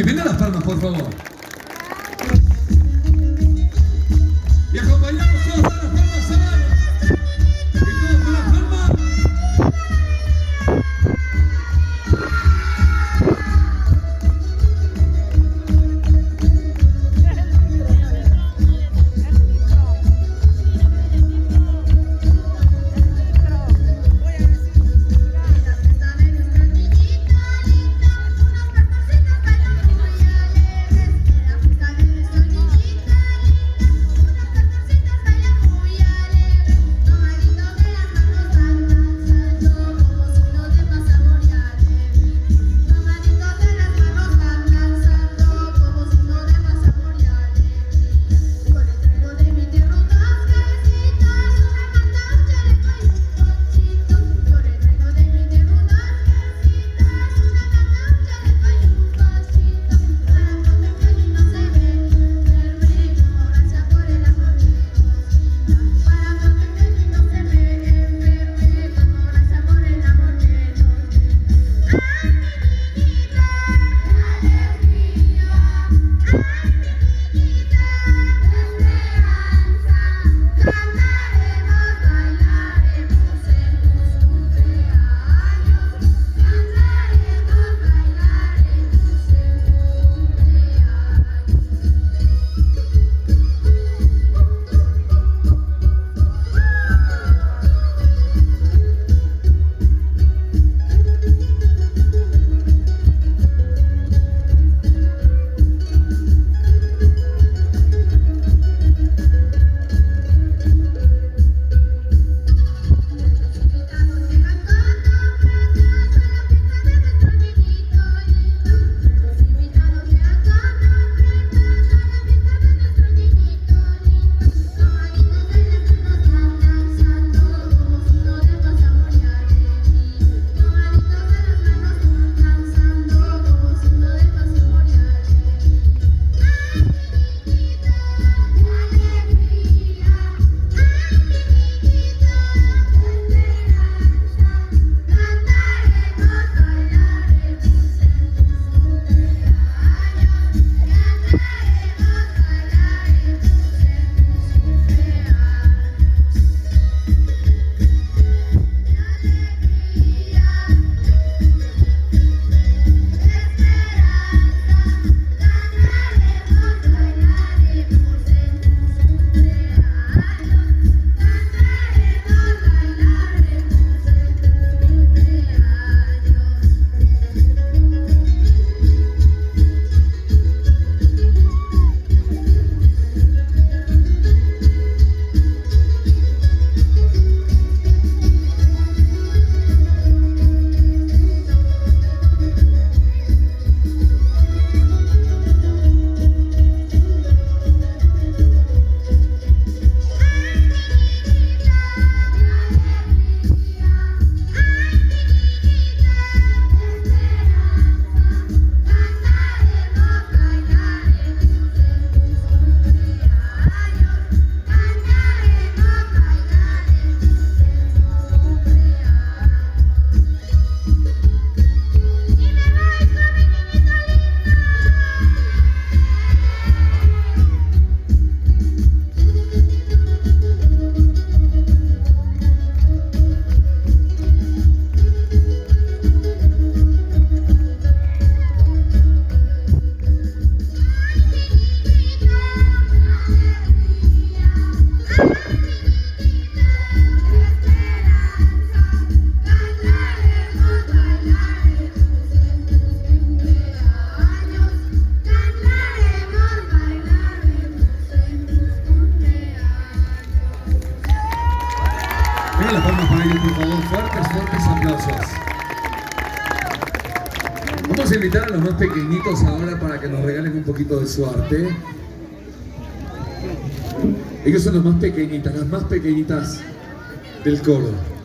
que vengan las palmas, por favor. Y acompañamos todos con las palmas, ¿sabes? Y todos con las palmas. Vengan las palmas para ellos, por favor. Fuertes, fuertes aplausos. Vamos a invitar a los más pequeñitos ahora para que nos regalen un poquito de su arte. Ellos son las más pequeñitas del coro.